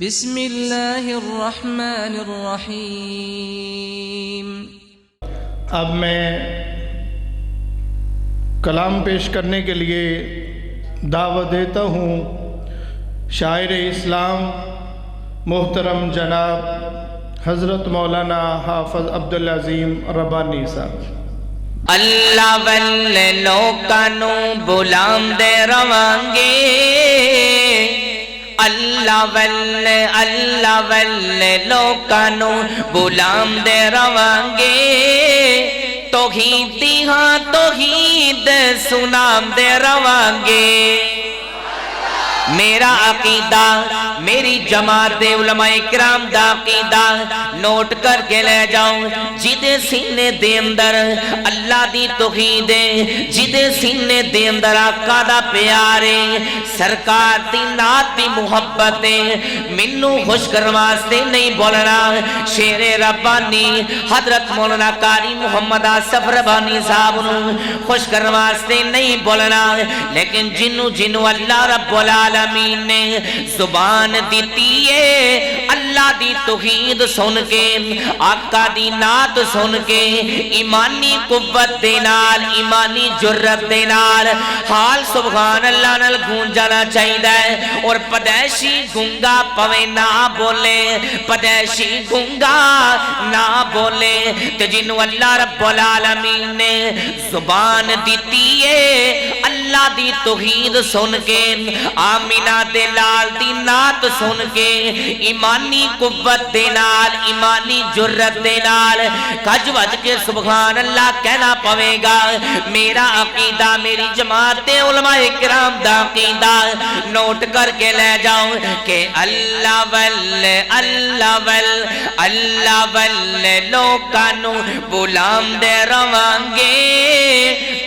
بسم اللہ الرحمن الرحیم۔ اب میں کلام پیش کرنے کے لیے دعوت دیتا ہوں شاعر اسلام محترم جناب حضرت مولانا حافظ عبدالعظیم ربانی صاحب۔ اللہ والے لوکانو بلام دے روانگے، اللہ والے لوکانو بلام دے روانگے، توحید ہاں توحید سنام دے روانگے۔ میرا عقیدہ میری جماعت علماء اکرام دا عقیدہ نوٹ کر کے لے جاؤں، جدے سینے دے اندر اللہ دی توحید ہے، جدے سینے دے اندر آقا دا پیارے سرکار دی نات دی محبت ہے، منو خوش کرن واسطے نہیں بولنا شیر ربانی حضرت مولانا قاری محمد آصف ربانی صاحب نو خوش کرن واسطے نہیں بولنا، لیکن جنو اللہ رب العالمین نے زبان دیتی ہے، اللہ دی توحید سن کے آقا دی نات سن کے ایمانی قوت دے نال ایمانی جرت دے نال حال سبحان اللہ نال گونج جانا چاہیے، اور پدیشی گنگا پوے نہ بولے، پدیشی گنگا نہ بولے، کہ جنو اللہ رب العالمین نے زبان دیتی ہے اللہ دی توحید سن کے آمینہ دے لال دی نات سن کے ایمانی قوت دے نال ایمانی جرت دے نال کج وج کے سبحان اللہ کہنا پوے گا۔ میرا عقیدہ میری جماعت علماء اکرام دا عقیدہ نوٹ کر کے لے جاؤں کہ اللہ والے لوکانو بلام دے روانگے،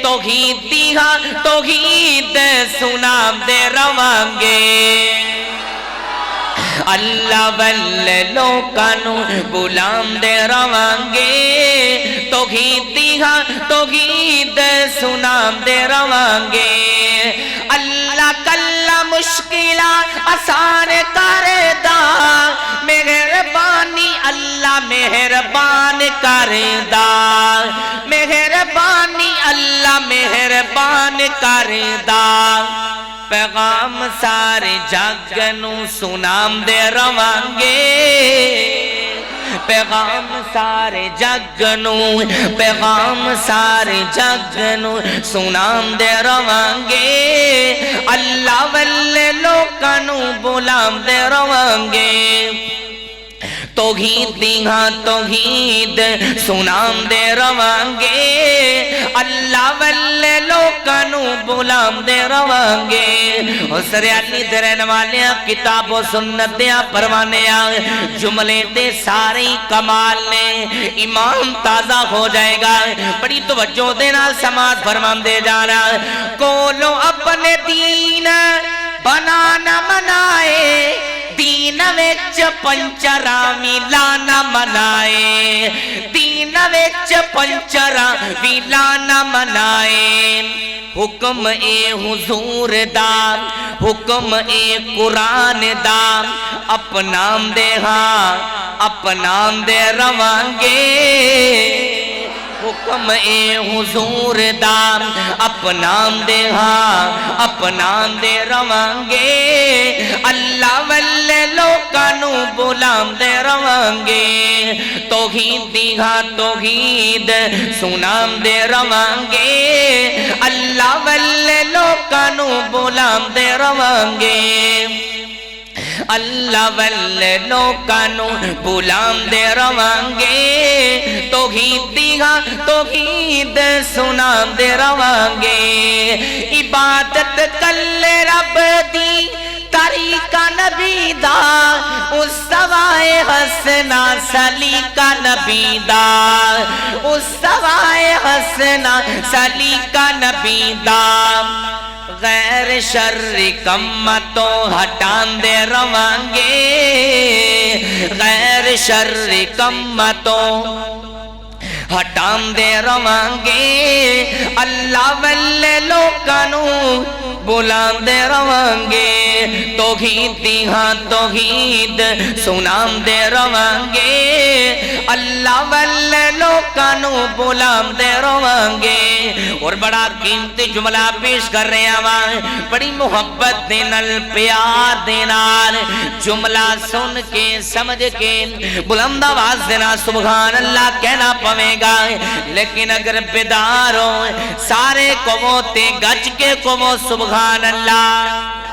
توحیدی ہاں توحید سنام دے روانگے۔ اللہ والے لوکانو بلام دے روانگے، توحیدی ہاں توحید سنام دے روانگے۔ اللہ کلا مشکلہ آسان کردہ، مہربانی اللہ مہربان کردہ، مہربانی اللہ مہربان کردہ۔ پیغام سارے جگ نو سنام دے روانگے، پیغام سارے جگ نو، پیغام سارے جگ نو سنام دے روانگے۔ اللہ والے لوکانو بلام دے روانگے، توحید ہاں توحید سنام دے روانگے۔ اللہ والے لوکانو بلام دے روانگے۔ حسر علی درین والیاں کتاب و سنت دیا پروانیاں جملے دے سارے کمال نے ایمان تازہ ہو جائے گا۔ بڑی توجہ دینا سماعت فرمان دے جانا۔ کولو اپنے دین بنانا منائے، دین وچ پنچرا ملانا منائے، دین وچ پنچرا ملانا منائے۔ حکم اے حضور دا، حکم اے قرآن دا، اپنام دے ہاں اپنام دے روانگے۔ حکم اے حضور دا اپنام دے ہاں اپنام دے روانگے۔ اللہ والے لوکانو بلام دے روانگے، توحیدی ہاں توحید سنام دے روانگے۔ اللہ والے لوکانو بلام دے روانگے، اللہ والے لوکانو بلام دے روانگے۔ توحیدی ہاں توحید سنام دے روانگے۔ عبادت کل رب دی طریقہ نبی دا، اس سوائے حسنا سلیقہ نبی دا، اس سوائے حسنا سلیقہ نبی دا۔ غیر شر کمتوں ہٹان دے روانگے، غیر شر کمتوں ہٹان دے روانگے۔ اللہ والے لوکانو بلاندے رہانگے توحید دی ہاں توحید سناندے رہانگے اللہ والے لوکانو بلاندے رہانگے اور بڑا قیمتی جملہ پیش کر رہے ہیں بڑی محبت دینال پیار دینال جملہ سن کے سمجھ کے بلند آواز دینا سبحان اللہ کہنا پوے گا لیکن اگر بیدار ہو سارے قوموں تے گج کے قوموں سبحان اللہ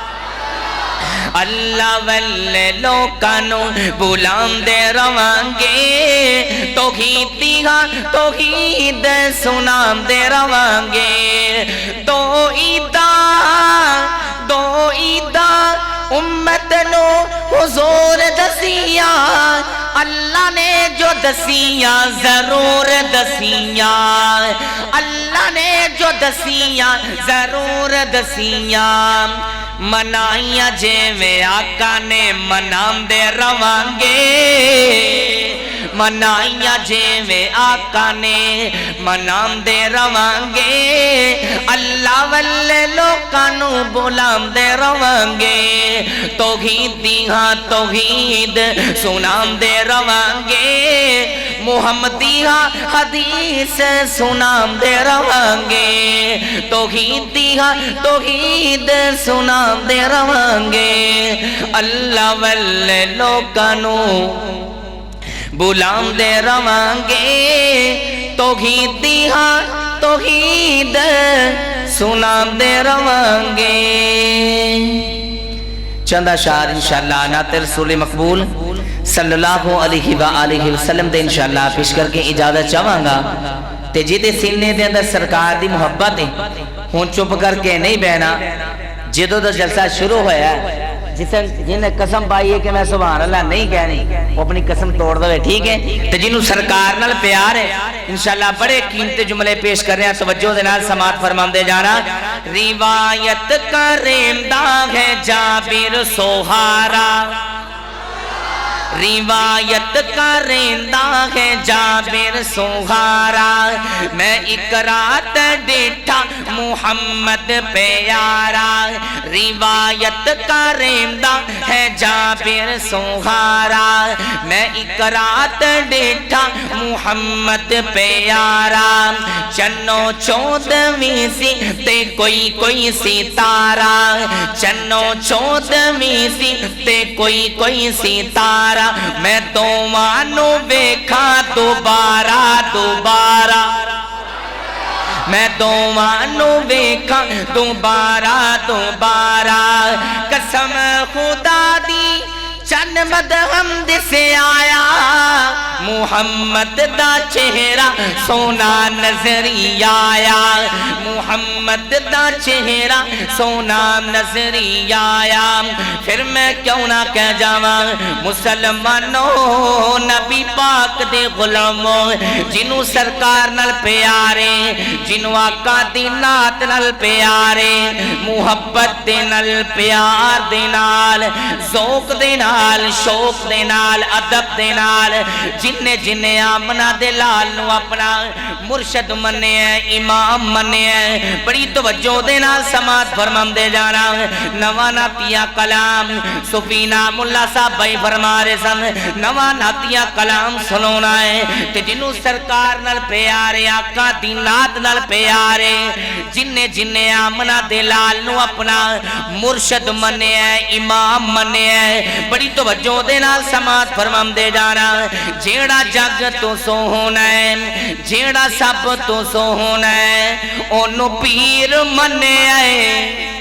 اللہ والے لوکانو بلاندے رہانگے توحید دیہاں توحید سناندے رہانگے دو عیداں امت نو حضور دسیاں اللہ نے جو دسیاں ضرور دسیاں اللہ نے جو دسیاں ضرور دسیاں منائیاں جے میں آقا نے مناندے رہانگے منائیاں جے میں آقا نے مناندے رہانگے اللہ والے لوکانو بلاندے رہانگے توحید دی ہاں توحید سناندے رہانگے محمدی ہاں حدیث سناندے رہانگے توحید دی ہاں توحید سناندے رہانگے اللہ والے لوکانو بلاندے رہانگے توحید دی ہاں توحید سناندے رہانگے چند اشعار انشاءاللہ نعت رسول مقبول صلی اللہ علیہ وآلہ وسلم دے انشاءاللہ پیش کر کے اجازت چاہاں گا تے جیدے سینے دے اندر سرکار دی محبت ہے ہون چپ کر کے نہیں بہنا جدو دا جلسہ شروع ہویا ہے جن نے قسم پائی ہے کہ میں سبحان اللہ نہیں کہنی وہ اپنی قسم توڑ دے ٹھیک ہے تو جنہوں سرکار نال پیار ہے انشاءاللہ بڑے قیمتی جملے پیش کر رہے ہیں توجہ دے نال سماعت فرماندے جانا روایت کریندہ ہے جابر سوہارا روایت کریندہ ہے جابر سوہارا میں ایک رات ڈیٹھا محمد پیارا روایت کریندہ ہے جابر سوہارا میں ایک رات ڈیٹھا محمد پیارا چنو چودویں سی تے کوئی ستارہ چنو چودویں سی تے کوئی ستارہ میں دوانو بیکھا دوبارہ میں دوانو بیکھا دوبارہ قسم خدا دی چند مدحمد سے آیا محمد دا چہرہ سونا نظری آیا محمد دا چہرہ سونا نظری آیا پھر میں کیوں نہ کہہ جاواں مسلمانوں نبی پاک دے غلاموں جنہوں سرکار نال پیارے جنہوں آقا دی نات نال پیارے محبت دے نال پیار دے نال ذوق دے نال شوق دے نال ادب دے نال جننے آمنہ دے لال نو اپنا مرشد مننے ہیں امام مننے ہیں بڑی توجہ دے نال سماعت فرمان دے جانا نوانا تیا کلام سفینہ ملا صاحب بھائی فرما رہے سن نوانا تیا کلام سنونا ہے کہ جنہوں سرکار نال پیارے آقا دینات نال پیارے جننے آمنہ دے لال نو اپنا مرشد مننے ہیں امام مننے ہیں بڑی توجہ دے نال سماعت فرمان دے جانا جیڑا جگ تو سو ہونا ہے جیڑا سب تو سو ہونا ہے انہوں پیر مننے آئے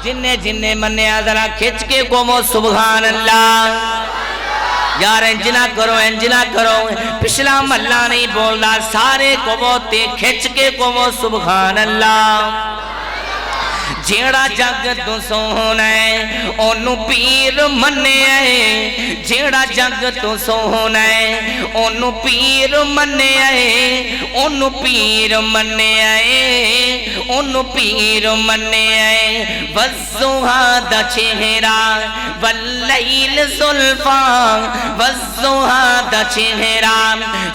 جننے مننے ذرا کھچ کے قومو سبحان اللہ یار انجنا کرو پچھلا ملہ نہیں بولنا سارے قومو تے کھچ کے قومو سبحان اللہ جیڑا جگ تو سونا ہے انہوں پیر مننے آئے جیڑا جگ تو سونا ہے انہوں پیر مننے آئے انہوں پیر مننے آئے انہوں پیر مننے آئے والضحیٰ دا چہرہ واللیل زلفاں والضحیٰ دا چہرہ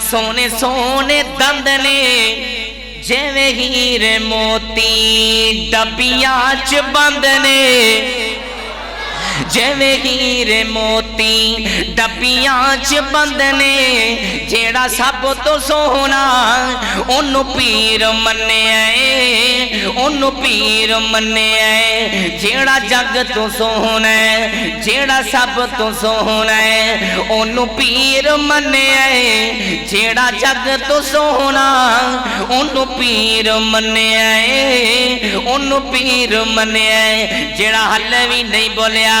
سونے دندنے ਜਿਵੇਂ ਹੀਰੇ ਮੋਤੀ ਡੱਬੀਆਂ 'ਚ ਬੰਦ ਨੇ ਜਿਵੇਂ ਹੀਰੇ ਮੋਤੀ ਡੱਬੀਆਂ 'ਚ ਬੰਦ ਨੇ ਜਿਹੜਾ ਸਭ ਤੋਂ ਸੋਹਣਾ ਉਹਨੂੰ ਪੀਰ ਮੰਨਿਆ ਏ ਉਹਨੂੰ ਪੀਰ ਮੰਨਿਆ ਏ ਜਿਹੜਾ ਜੱਗ ਤੋਂ ਸੋਹਣਾ ਜਿਹੜਾ ਸਭ ਤੋਂ ਸੋਹਣਾ ਉਹਨੂੰ ਪੀਰ ਮੰਨਿਆ ਏ ਜਿਹੜਾ ਜੱਗ ਤੋਂ ਸੋਹਣਾ ਉਹਨੂੰ ਪੀਰ ਮੰਨਿਆ ਏ ਉਹਨੂੰ ਪੀਰ ਮੰਨਿਆ ਏ ਜਿਹੜਾ ਹੱਲੇ ਵੀ ਨਹੀਂ ਬੋਲਿਆ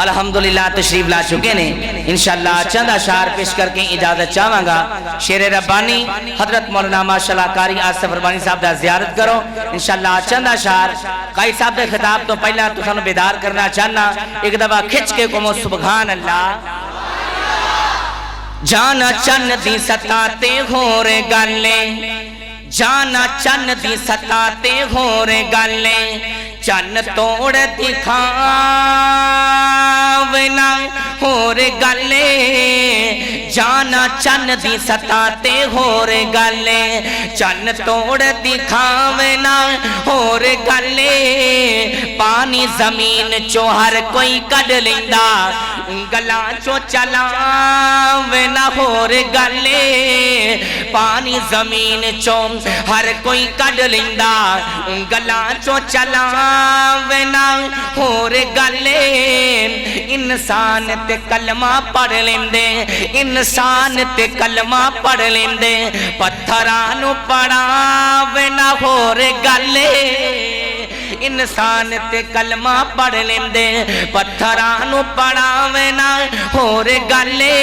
الحمدللہ تشریف لا چکے نے انشاءاللہ چند اشعار پیش کر کے اجازت چاہوں گا شیر ربانی حضرت مولانا ماشاءاللہ قاری آصف ربانی صاحب دا زیارت کرو انشاءاللہ چند اشعار قاری صاحب دے خطاب تو پہلا تو سانو بیدار کرنا چاہنا ایک دفعہ کھچ کے کمو سبحان اللہ جانا چن دی ستاتے ہو رے گالے جانا چن دی ستاتے ہو رے گالے چن توڑ دکھاونا ہو رے گالے جانا چن دی ستاتے ہو رے گالے چن توڑ دکھاونا ہو رے گالے پانی زمین چو ہر کوئی کڈ لیندا گلا چو چلاونا ہو رے گالے پانی زمین چو ہر کوئی کڈ لیندا گلا چو چلاونا ہو رے گالے انسان تے کلمہ پڑھ لیندے انسان تے کلمہ پڑھ لیندے پتھرانو پڑھاونا ہو رے گالے انسان تے کلمہ پڑھ لیندے پتھرانو پڑھاونا ہو رے گالے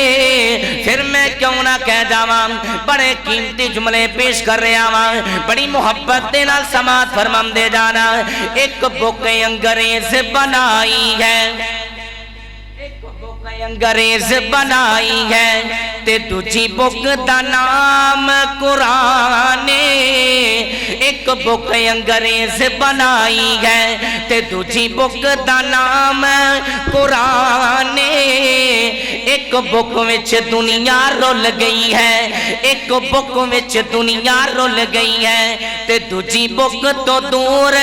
پھر میں کیوں نہ کہہ جاواں بڑے قیمتی جملے پیش کر رہے آواں بڑی محبت دے نال سماعت فرمان دے جانا ایک بک انگریز بنائی ہے انگریز بنائی ہے تے دوجی بک دا نام قرآن ایک بک انگریز بنائی ہے تے دوجی بک دا نام قرآن ایک بک وچ دنیا رول گئی ہے ایک بک وچ دنیا رول گئی ہے تے دوجی بک تو دور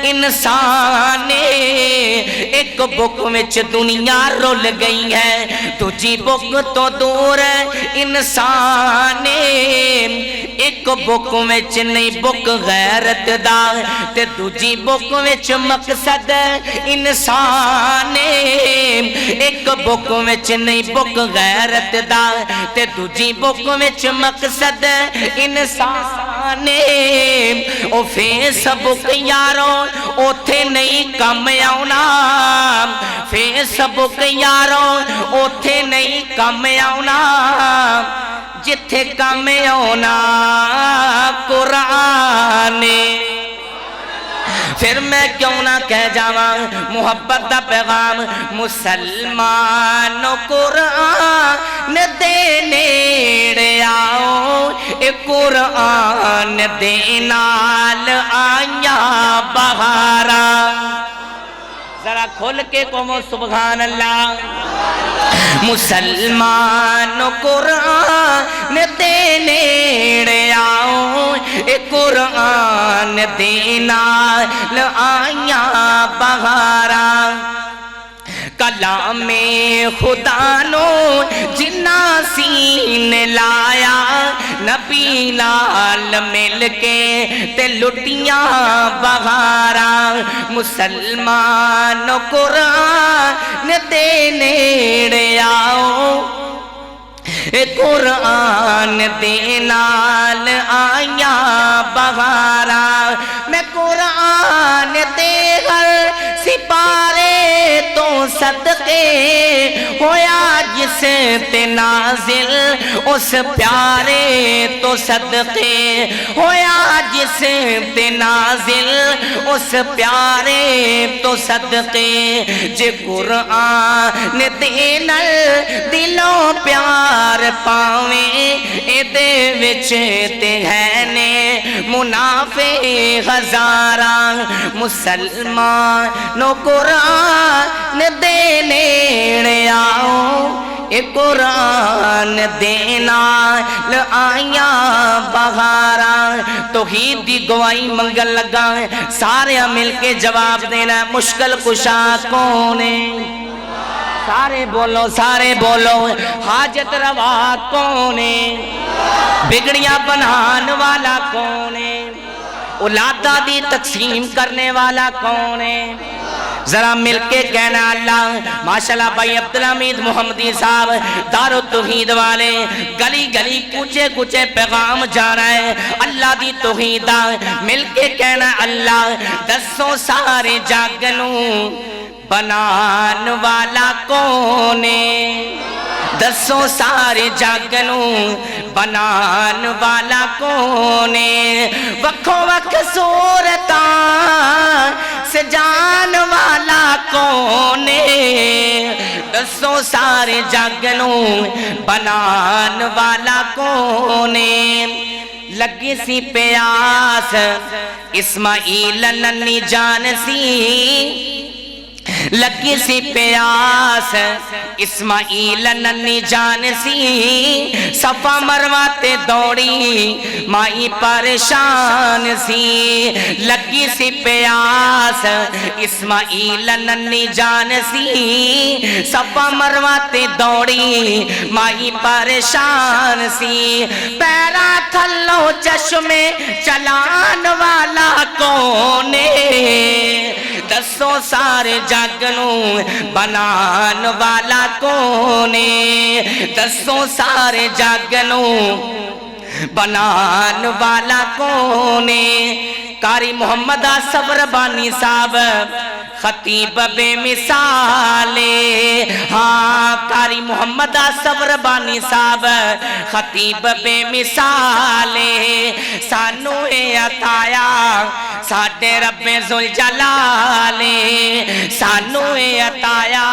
انسان ایک بک وچ دنیا رول گئی ہے دوجی بک تو دور انسان ایک بک وچ نہیں بک غیرت دا تے دوجی بک وچ مقصد انسان ایک بک وچ نہیں بک غیرت دا تے دوجی بک وچ مقصد انسان او فیس بک یارو اوتھے نہیں کم آونا فیس بک یارو اوتھے نہیں کم آونا جتھے کم آونا قرآن پھر میں کیوں نہ کہہ جاواں محبت دا پیغام مسلمان قرآن دے نیڑے آؤ اے قرآن دے نال آیاں بہارا ذرا کھول کے کہو سبحان اللہ مسلمان قرآن دے نیڑے آؤ اے قرآن دے نال آیاں بہارا کلام خدا نو جنا سین لایا نبی نال مل کے تے لٹیاں بہارا مسلمان قرآن دے نیڑے آؤ اے قرآن دے نال آیاں بہارا میں قرآن دے ہر سپارے تو صدقے ہویا جس تے نازل اس پیارے تو صدقے ہویا جس تے نازل اس پیارے تو صدقے جے قرآن دے نال دلوں پیار پاویں اے دے وچ تے ہے نے منافع ہزاراں مسلمان قرآن دے نیڑے آؤ اے قرآن دے نال آیاں بہارا توحید دی گواہی منگل لگا سارے مل کے جواب دینا مشکل کشا کون ہے سارے بولو حاجت روا کون ہے بگڑیاں بنان والا کون ہے اولادہ دی تقسیم کرنے والا کون ہے ذرا مل کے کہنا اللہ ماشاءاللہ بھائی عبدالحمید محمدی صاحب دار التوحید والے گلی گلی کوچے کوچے پیغام جا رہا ہے اللہ دی توحیدہ مل کے کہنا اللہ دسوں سارے جاگنوں بنان والا کون ہے دسو سارے جگ نوں بنان والا کون ہے وکھو وکھ صورتاں سجان والا کون ہے دسو سارے جگ نوں بنان والا کون ہے لگی سی پیاس اسماعیل ننی جان سی لگی سی پیاس اسماعیل ننی جان سی صفا مروہ تے دوڑی مائی پریشان سی لگی سی پیاس اسماعیل ننی جان سی صفا مروہ تے دوڑی مائی پریشان سی پیرا تھلو چشمے چلان والا کونے دسو سارے جگ نوں بنان والا کونے دسو سارے جگ نوں بنان والا کونے قاری محمد آصف ربانی صاحب خطیب بے مثالے ہاں قاری محمد آصف ربانی صاحب خطیب بے مثالے سانو اے عطایا ساڈے رب ذوالجلالے سانو اے عطایا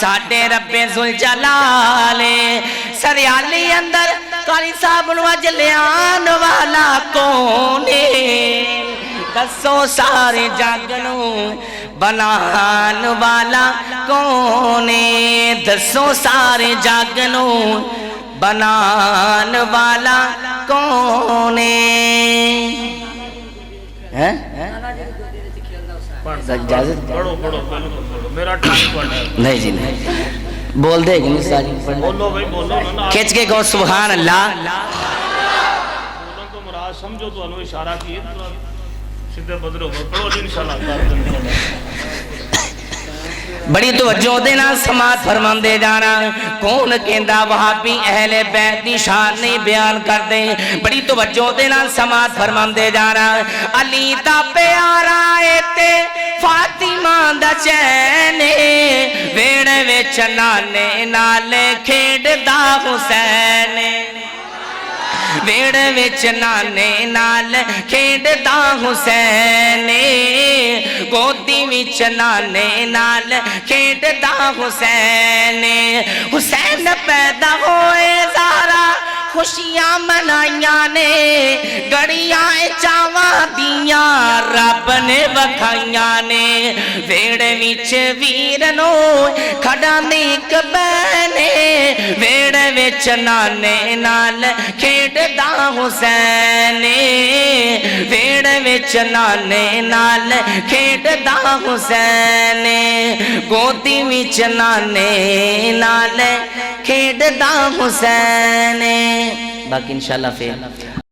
ساڈے رب ذوالجلالے سریالی اندر قاری صاحب نو اج لیان والا کونے دسو سارے جگ نوں بنان والا کونے دسو سارے جگ نوں بنان والا کونے نہیں جی نہیں بول دے گی کھچ کے کہو سبحان اللہ سمجھو تو انہوں اشارہ کیے سیدھے بدرو پڑھو جی انشاءاللہ بڑی توجہ دینا سماعت فرمان دے جانا کون کہندا وہابی اہل بیت دی شان نہیں بیان کر دے بڑی توجہ دینا سماعت فرمان دے جانا علی دا پیارا اے تے فاطمہ دا چین ویڑ وچ نانے نال کھیڈدا حسین ویڑ وچ نانے نال کھیڈدا حسین گودی وچ نانے نال کھیڈدا حسین حسین پیدا ہوئے زہرا خوشیاں منائیاں نے گڑیاں چاواں دیاں رب نے وکھائیاں نے ویڑ وچ ویر نو کھڑا نیک بہنے ویڑ وچ نانے نال کھیڈدا حسین ویڑ وچ نانے نال کھیڈدا حسین گودی وچ نانے نال کھیڈدا حسین باقی انشاءاللہ پھر